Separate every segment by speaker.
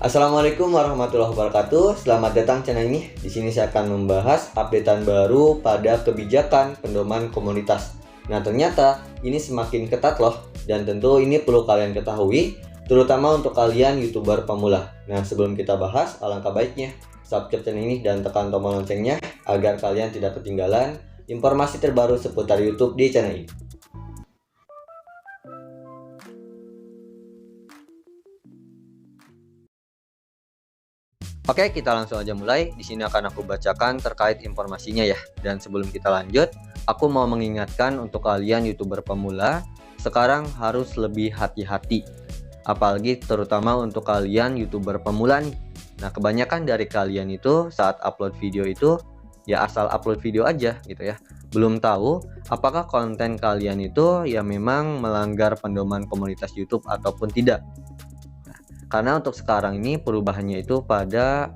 Speaker 1: Assalamualaikum warahmatullahi wabarakatuh. Selamat datang channel ini. Di sini saya akan membahas updatean baru pada kebijakan pendoman komunitas. Nah, ternyata ini semakin ketat loh, dan tentu ini perlu kalian ketahui, terutama untuk kalian YouTuber pemula. Nah, sebelum kita bahas, alangkah baiknya subscribe channel ini dan tekan tombol loncengnya agar kalian tidak ketinggalan informasi terbaru seputar YouTube di channel ini. Oke, kita langsung aja mulai. Di sini akan aku bacakan terkait informasinya ya. Dan sebelum kita lanjut, aku mau mengingatkan untuk kalian YouTuber pemula, sekarang harus lebih hati-hati. Apalagi terutama untuk kalian YouTuber pemula nih. Nah, kebanyakan dari kalian itu saat upload video itu ya asal upload video aja gitu ya. Belum tahu apakah konten kalian itu ya memang melanggar pedoman komunitas YouTube ataupun tidak. Karena untuk sekarang ini perubahannya itu pada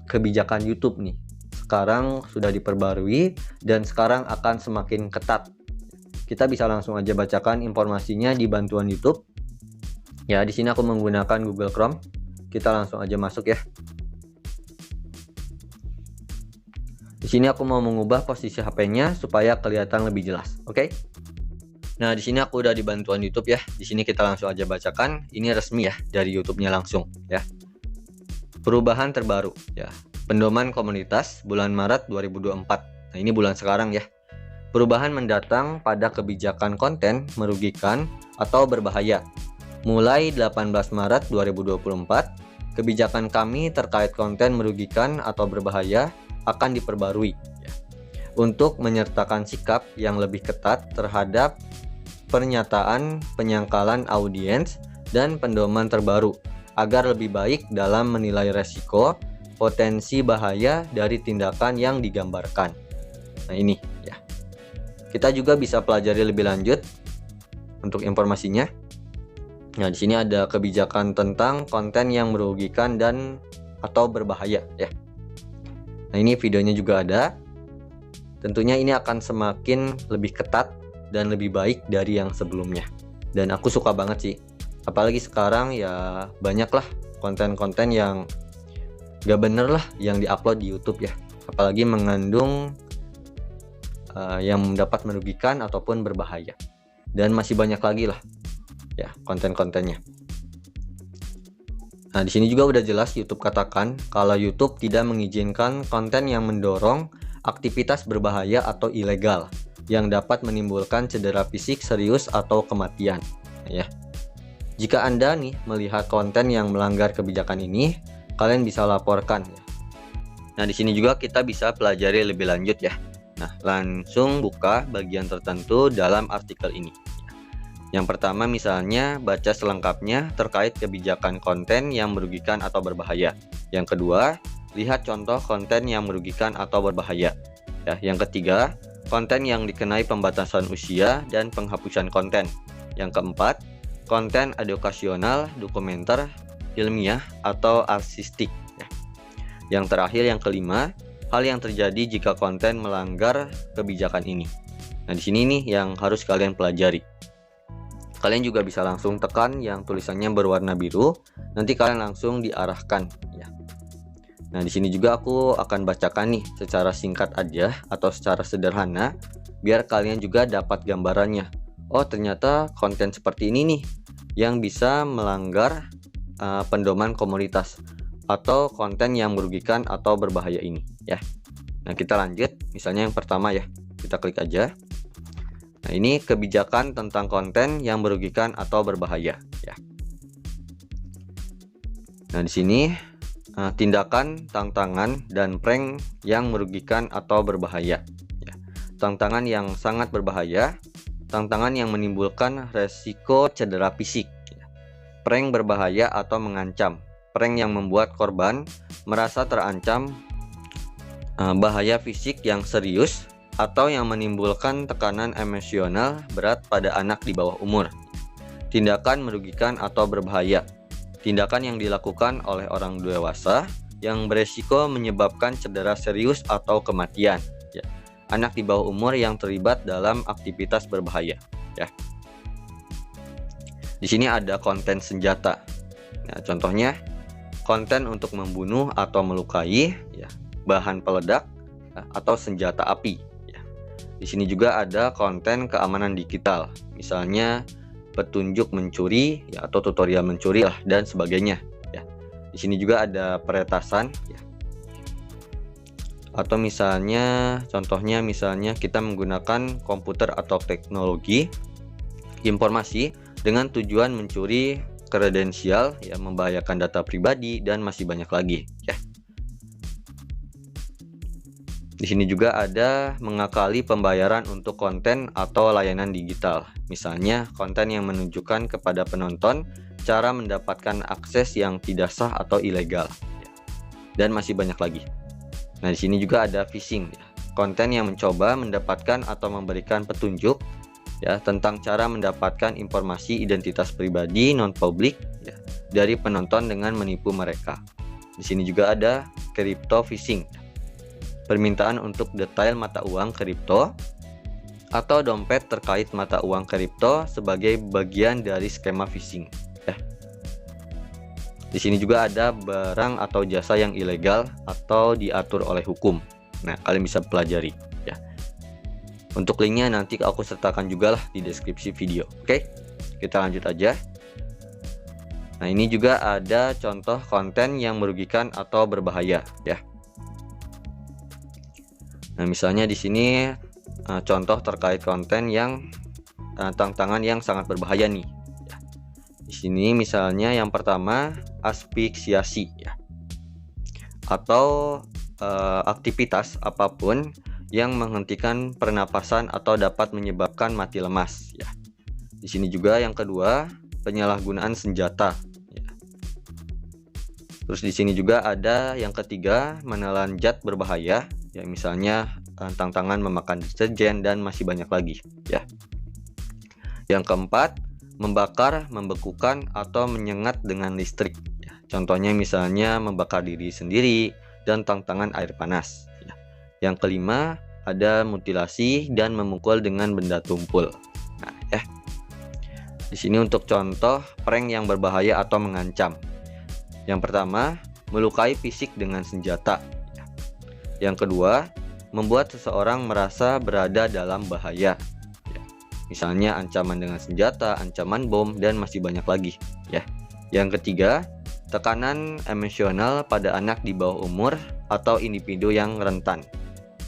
Speaker 1: kebijakan YouTube nih. Sekarang sudah diperbarui dan sekarang akan semakin ketat. Kita bisa langsung aja bacakan informasinya di bantuan YouTube. Ya, di sini aku menggunakan Google Chrome. Kita langsung aja masuk ya. Di sini aku mau mengubah posisi HP-nya supaya kelihatan lebih jelas, oke? Nah, di sini aku udah di bantuan YouTube ya. Di sini kita langsung aja bacakan. Ini resmi ya dari YouTube-nya langsung ya. Perubahan terbaru ya. Pendoman komunitas bulan Maret 2024. Nah, ini bulan sekarang ya. Perubahan mendatang pada kebijakan konten merugikan atau berbahaya. Mulai 18 Maret 2024, kebijakan kami terkait konten merugikan atau berbahaya akan diperbarui ya. Untuk menyertakan sikap yang lebih ketat terhadap pernyataan penyangkalan audiens dan pendoman terbaru agar lebih baik dalam menilai resiko potensi bahaya dari tindakan yang digambarkan. Nah, ini ya. Kita juga bisa pelajari lebih lanjut untuk informasinya. Nah, di sini ada kebijakan tentang konten yang merugikan dan atau berbahaya ya. Nah, ini videonya juga ada. Tentunya ini akan semakin lebih ketat dan lebih baik dari yang sebelumnya. Dan aku suka banget sih. Apalagi sekarang ya banyaklah konten-konten yang gak bener lah yang diupload di YouTube ya. Apalagi mengandung yang dapat merugikan ataupun berbahaya. Dan masih banyak lagi lah ya konten-kontennya. Nah, di sini juga udah jelas YouTube katakan kalau YouTube tidak mengizinkan konten yang mendorong aktivitas berbahaya atau ilegal yang dapat menimbulkan cedera fisik serius atau kematian ya. Jika Anda nih melihat konten yang melanggar kebijakan ini, kalian bisa laporkan ya. Nah, di sini juga kita bisa pelajari lebih lanjut ya. Nah, langsung buka bagian tertentu dalam artikel ini. Yang pertama misalnya baca selengkapnya terkait kebijakan konten yang merugikan atau berbahaya. Yang kedua, lihat contoh konten yang merugikan atau berbahaya. Ya, yang ketiga, konten yang dikenai pembatasan usia dan penghapusan konten. Yang keempat, konten edukasional, dokumenter, ilmiah, atau arsistik. Ya. Yang terakhir, yang kelima, hal yang terjadi jika konten melanggar kebijakan ini. Nah, di sini nih yang harus kalian pelajari. Kalian juga bisa langsung tekan yang tulisannya berwarna biru, nanti kalian langsung diarahkan ya. Nah, di sini juga aku akan bacakan nih secara singkat aja atau secara sederhana biar kalian juga dapat gambarannya. Oh, ternyata konten seperti ini nih yang bisa melanggar pendoman komunitas atau konten yang merugikan atau berbahaya ini ya. Nah, kita lanjut. Misalnya yang pertama ya. Kita klik aja. Nah, ini kebijakan tentang konten yang merugikan atau berbahaya ya. Nah, di sini tindakan, tantangan, dan prank yang merugikan atau berbahaya ya. Tantangan yang sangat berbahaya, tantangan yang menimbulkan resiko cedera fisik ya. Prank berbahaya atau mengancam, prank yang membuat korban merasa terancam bahaya fisik yang serius atau yang menimbulkan tekanan emosional berat pada anak di bawah umur. Tindakan merugikan atau berbahaya, tindakan yang dilakukan oleh orang dewasa yang beresiko menyebabkan cedera serius atau kematian ya. Anak di bawah umur yang terlibat dalam aktivitas berbahaya ya. Di sini ada konten senjata. Nah, contohnya konten untuk membunuh atau melukai, ya, bahan peledak atau senjata api. Ya. Di sini juga ada konten keamanan digital, misalnya petunjuk mencuri, ya, atau tutorial mencuri lah dan sebagainya. Ya. Di sini juga ada peretasan, ya. Atau misalnya, contohnya misalnya kita menggunakan komputer atau teknologi informasi dengan tujuan mencuri kredensial, ya, membahayakan data pribadi dan masih banyak lagi, ya. Di sini juga ada mengakali pembayaran untuk konten atau layanan digital. Misalnya konten yang menunjukkan kepada penonton cara mendapatkan akses yang tidak sah atau ilegal, ya. Dan masih banyak lagi. Nah, di sini juga ada phishing, ya. Konten yang mencoba mendapatkan atau memberikan petunjuk, ya, tentang cara mendapatkan informasi identitas pribadi non-publik, ya, dari penonton dengan menipu mereka. Di sini juga ada crypto phishing, permintaan untuk detail mata uang kripto atau dompet terkait mata uang kripto sebagai bagian dari skema phishing, ya. Di sini juga ada barang atau jasa yang ilegal atau diatur oleh hukum. Nah, kalian bisa pelajari, ya. Untuk linknya nanti aku sertakan juga lah di deskripsi video. Oke, kita lanjut aja. Nah, ini juga ada contoh konten yang merugikan atau berbahaya, ya. Nah, misalnya di sini contoh terkait konten yang tantangan yang sangat berbahaya nih, ya. Di sini misalnya yang pertama asfiksiasi, ya, atau aktivitas apapun yang menghentikan pernapasan atau dapat menyebabkan mati lemas, ya. Di sini juga yang kedua penyalahgunaan senjata, ya. Terus di sini juga ada yang ketiga menelan zat berbahaya, ya, misalnya tantangan memakan deterjen dan masih banyak lagi, ya. Yang keempat membakar, membekukan atau menyengat dengan listrik, ya. Contohnya misalnya membakar diri sendiri dan tantangan air panas, ya. Yang kelima ada mutilasi dan memukul dengan benda tumpul. Nah, ya. Di sini untuk contoh prank yang berbahaya atau mengancam. Yang pertama, melukai fisik dengan senjata, ya. Yang kedua, membuat seseorang merasa berada dalam bahaya, ya. Misalnya ancaman dengan senjata, ancaman bom dan masih banyak lagi, ya. Yang ketiga, tekanan emosional pada anak di bawah umur atau individu yang rentan.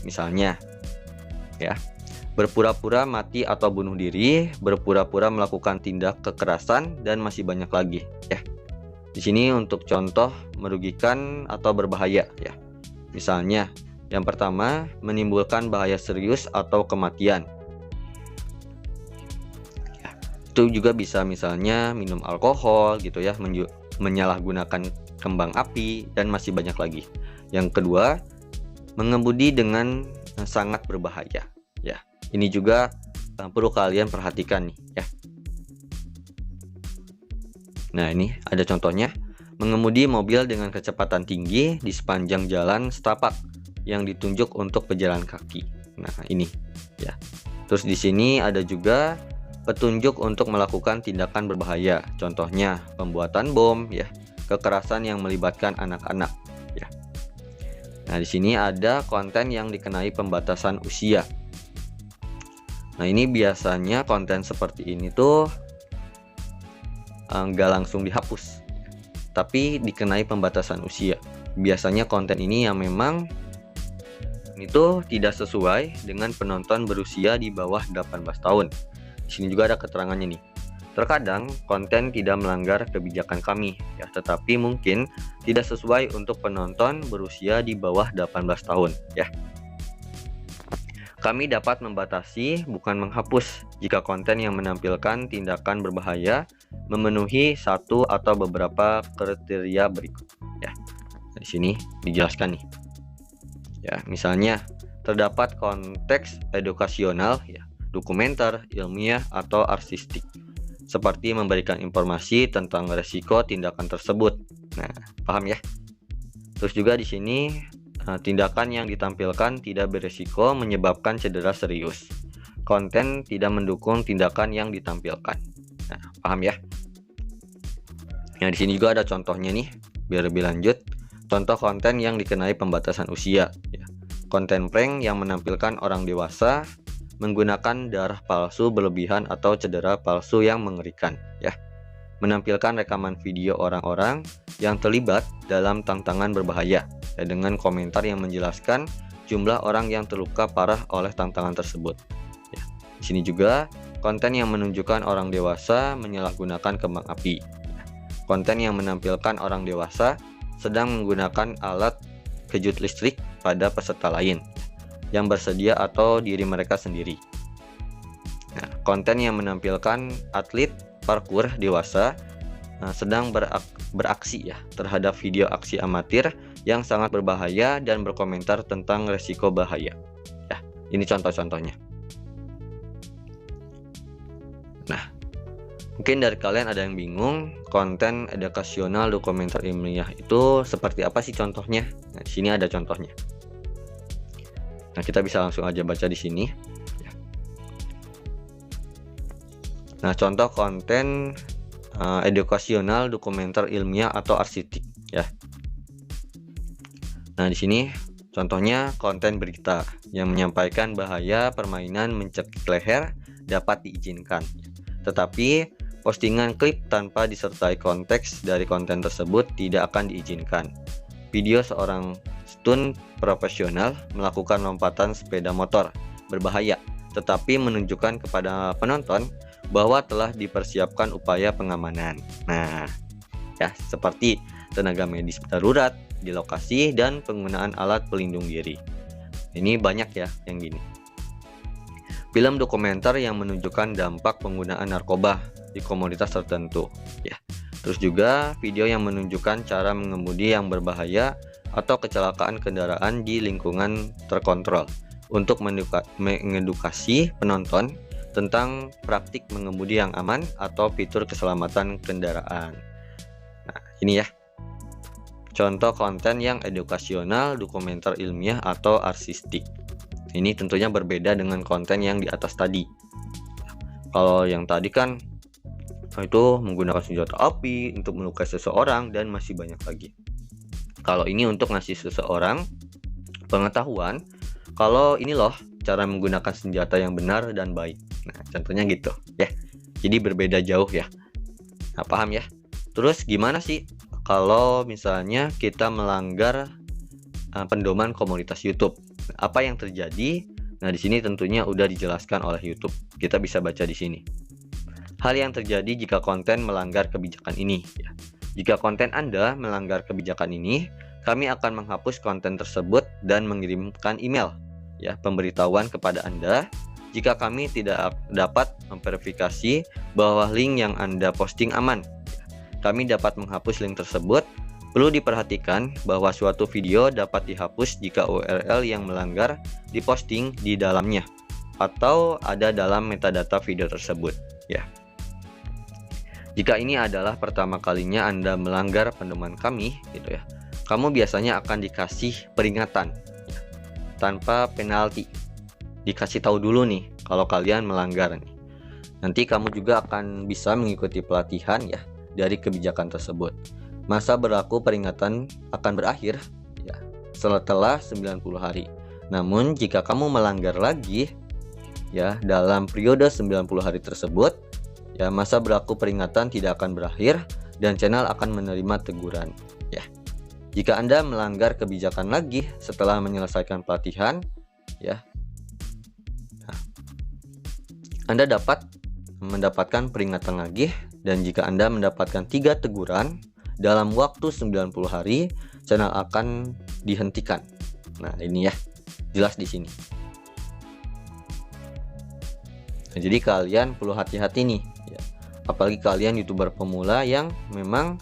Speaker 1: Misalnya, ya, berpura-pura mati atau bunuh diri, berpura-pura melakukan tindak kekerasan dan masih banyak lagi, ya. Di sini untuk contoh merugikan atau berbahaya, ya. Misalnya, yang pertama menimbulkan bahaya serius atau kematian. Ya, itu juga bisa misalnya minum alkohol gitu, ya, menyalahgunakan kembang api dan masih banyak lagi. Yang kedua, mengemudi dengan sangat berbahaya, ya. Ini juga perlu kalian perhatikan nih, ya. Nah, ini ada contohnya, mengemudi mobil dengan kecepatan tinggi di sepanjang jalan setapak yang ditunjuk untuk pejalan kaki. Nah, ini, ya. Terus di sini ada juga petunjuk untuk melakukan tindakan berbahaya. Contohnya pembuatan bom, ya, kekerasan yang melibatkan anak-anak, ya. Nah, di sini ada konten yang dikenai pembatasan usia. Nah, ini biasanya konten seperti ini tuh nggak langsung dihapus, tapi dikenai pembatasan usia. Biasanya konten ini yang memang itu tidak sesuai dengan penonton berusia di bawah 18 tahun. Di sini juga ada keterangannya nih. Terkadang konten tidak melanggar kebijakan kami, ya, tetapi mungkin tidak sesuai untuk penonton berusia di bawah 18 tahun, ya. Kami dapat membatasi, bukan menghapus, jika konten yang menampilkan tindakan berbahaya memenuhi satu atau beberapa kriteria berikut, ya. Di sini dijelaskan nih, ya, misalnya terdapat konteks edukasional, ya, dokumenter, ilmiah atau artistik, seperti memberikan informasi tentang resiko tindakan tersebut. Nah, paham ya? Terus juga di sini tindakan yang ditampilkan tidak beresiko menyebabkan cedera serius. Konten tidak mendukung tindakan yang ditampilkan. Nah, paham ya? Nah, di sini juga ada contohnya nih. biar lebih lanjut, contoh konten yang dikenai pembatasan usia, ya. Konten prank yang menampilkan orang dewasa menggunakan darah palsu berlebihan atau cedera palsu yang mengerikan, ya. Menampilkan rekaman video orang-orang yang terlibat dalam tantangan berbahaya, ya, dengan komentar yang menjelaskan jumlah orang yang terluka parah oleh tantangan tersebut. Ya. Di sini juga konten yang menunjukkan orang dewasa menyalahgunakan kembang api. Ya. Konten yang menampilkan orang dewasa sedang menggunakan alat kejut listrik pada peserta lain yang bersedia atau diri mereka sendiri. Nah, konten yang menampilkan atlet parkour dewasa sedang beraksi, ya, terhadap video aksi amatir yang sangat berbahaya dan berkomentar tentang resiko bahaya. Ya, ini contoh-contohnya. Nah, mungkin dari kalian ada yang bingung, konten edukasional dokumenter ilmiah itu seperti apa sih contohnya? Nah, di sini ada contohnya. Nah, kita bisa langsung aja baca di sini. Nah, contoh konten edukasional dokumenter ilmiah atau arsitek, ya. Nah, di sini contohnya konten berita yang menyampaikan bahaya permainan mencekik leher dapat diizinkan. Tetapi postingan klip tanpa disertai konteks dari konten tersebut tidak akan diizinkan. Video seorang stunt profesional melakukan lompatan sepeda motor berbahaya, tetapi menunjukkan kepada penonton bahwa telah dipersiapkan upaya pengamanan. Nah, ya, seperti tenaga medis darurat di lokasi dan penggunaan alat pelindung diri. Ini banyak ya yang gini. Film dokumenter yang menunjukkan dampak penggunaan narkoba di komunitas tertentu, ya. Terus juga video yang menunjukkan cara mengemudi yang berbahaya atau kecelakaan kendaraan di lingkungan terkontrol untuk mengedukasi penonton tentang praktik mengemudi yang aman atau fitur keselamatan kendaraan. Nah, ini ya contoh konten yang edukasional, dokumenter ilmiah atau arsistik. Ini tentunya berbeda dengan konten yang di atas tadi. Kalau yang tadi kan itu menggunakan senjata api untuk melukai seseorang dan masih banyak lagi. Kalau ini untuk ngasih seseorang pengetahuan kalau ini loh cara menggunakan senjata yang benar dan baik. Nah, contohnya gitu ya. Jadi berbeda jauh ya. Nah, paham ya? Terus gimana sih kalau misalnya kita melanggar pedoman komunitas YouTube? Apa yang terjadi? Nah, di sini tentunya udah dijelaskan oleh YouTube. Kita bisa baca di sini. Hal yang terjadi jika konten melanggar kebijakan ini, ya. Jika konten Anda melanggar kebijakan ini, kami akan menghapus konten tersebut dan mengirimkan email, ya, pemberitahuan kepada Anda jika kami tidak dapat memverifikasi bahwa link yang Anda posting aman. Kami dapat menghapus link tersebut. Perlu diperhatikan bahwa suatu video dapat dihapus jika URL yang melanggar diposting di dalamnya atau ada dalam metadata video tersebut, ya. Jika ini adalah pertama kalinya Anda melanggar pedoman kami, gitu ya, kamu biasanya akan dikasih peringatan, ya, tanpa penalti. Dikasih tahu dulu nih kalau kalian melanggar nih. Nanti kamu juga akan bisa mengikuti pelatihan, ya, dari kebijakan tersebut. Masa berlaku peringatan akan berakhir, ya, setelah 90 hari. Namun jika kamu melanggar lagi, ya, dalam periode 90 hari tersebut, ya, masa berlaku peringatan tidak akan berakhir dan channel akan menerima teguran, ya. Jika Anda melanggar kebijakan lagi setelah menyelesaikan pelatihan, ya, nah, Anda dapat mendapatkan peringatan lagi, dan jika Anda mendapatkan 3 teguran dalam waktu 90 hari, channel akan dihentikan. Nah, ini ya, jelas di sini. Nah, jadi kalian perlu hati-hati nih, ya. Apalagi kalian YouTuber pemula yang memang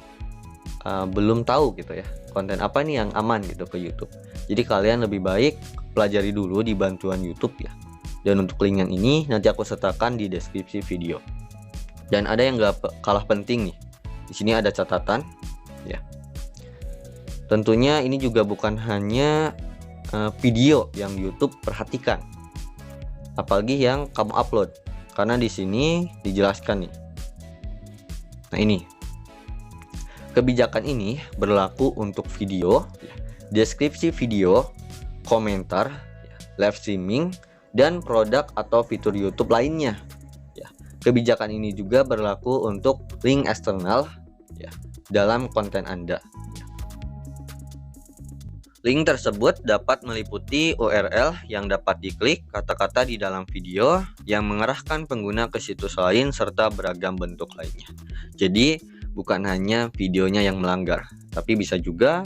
Speaker 1: belum tahu gitu ya, konten apa nih yang aman gitu ke YouTube. Jadi kalian lebih baik pelajari dulu di bantuan YouTube, ya. Dan untuk link yang ini nanti aku sertakan di deskripsi video. Dan ada yang gak kalah penting nih. Di sini ada catatan, ya. Tentunya ini juga bukan hanya video yang YouTube perhatikan, apalagi yang kamu upload, karena di sini dijelaskan nih. Nah, ini Kebijakan ini berlaku untuk video, deskripsi video, komentar, live streaming, dan produk atau fitur YouTube lainnya. Kebijakan ini juga berlaku untuk link eksternal dalam konten Anda. Link tersebut dapat meliputi URL yang dapat diklik, kata-kata di dalam video yang mengarahkan pengguna ke situs lain, serta beragam bentuk lainnya. Jadi bukan hanya videonya yang melanggar, tapi bisa juga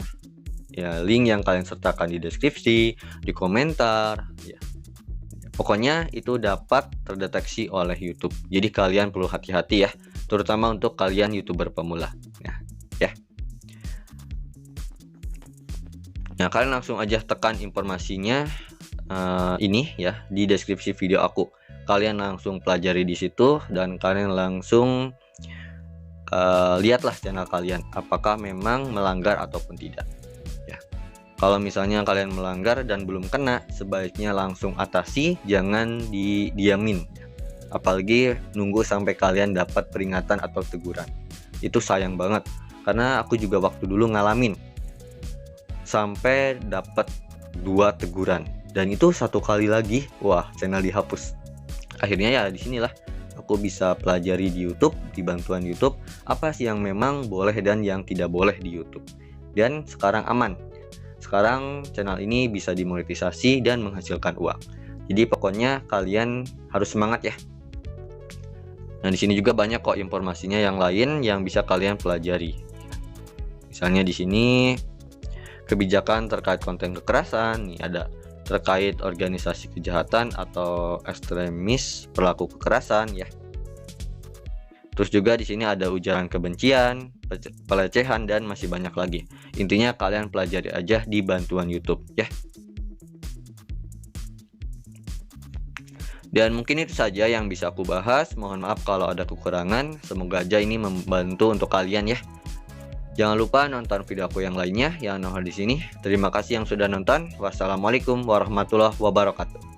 Speaker 1: link yang kalian sertakan di deskripsi, di komentar. Pokoknya itu dapat terdeteksi oleh YouTube. Jadi kalian perlu hati-hati ya, terutama untuk kalian YouTuber pemula. Nah, kalian langsung aja tekan informasinya ini ya di deskripsi video aku. Kalian langsung pelajari di situ dan kalian langsung lihatlah channel kalian apakah memang melanggar ataupun tidak. Kalau misalnya kalian melanggar dan belum kena, sebaiknya langsung atasi, jangan didiamin. Apalagi nunggu sampai kalian dapat peringatan atau teguran. Itu sayang banget, karena aku juga waktu dulu ngalamin sampai dapat 2 teguran, dan itu 1 kali lagi, wah, channel dihapus. Akhirnya ya disinilah aku bisa pelajari di YouTube, di bantuan YouTube, apa sih yang memang boleh dan yang tidak boleh di YouTube. Dan sekarang aman. Sekarang channel ini bisa dimonetisasi dan menghasilkan uang. Jadi pokoknya kalian harus semangat ya. Nah, di sini juga banyak kok informasinya yang lain yang bisa kalian pelajari. Misalnya di sini kebijakan terkait konten kekerasan, nih ada terkait organisasi kejahatan atau ekstremis perilaku kekerasan ya. Terus juga di sini ada ujaran kebencian, pelecehan, dan masih banyak lagi. Intinya kalian pelajari aja di bantuan YouTube ya. Dan mungkin itu saja yang bisa aku bahas. Mohon maaf kalau ada kekurangan. Semoga aja ini membantu untuk kalian ya. Jangan lupa nonton video aku yang lainnya yang nongol di sini. Terima kasih yang sudah nonton. Wassalamualaikum warahmatullahi wabarakatuh.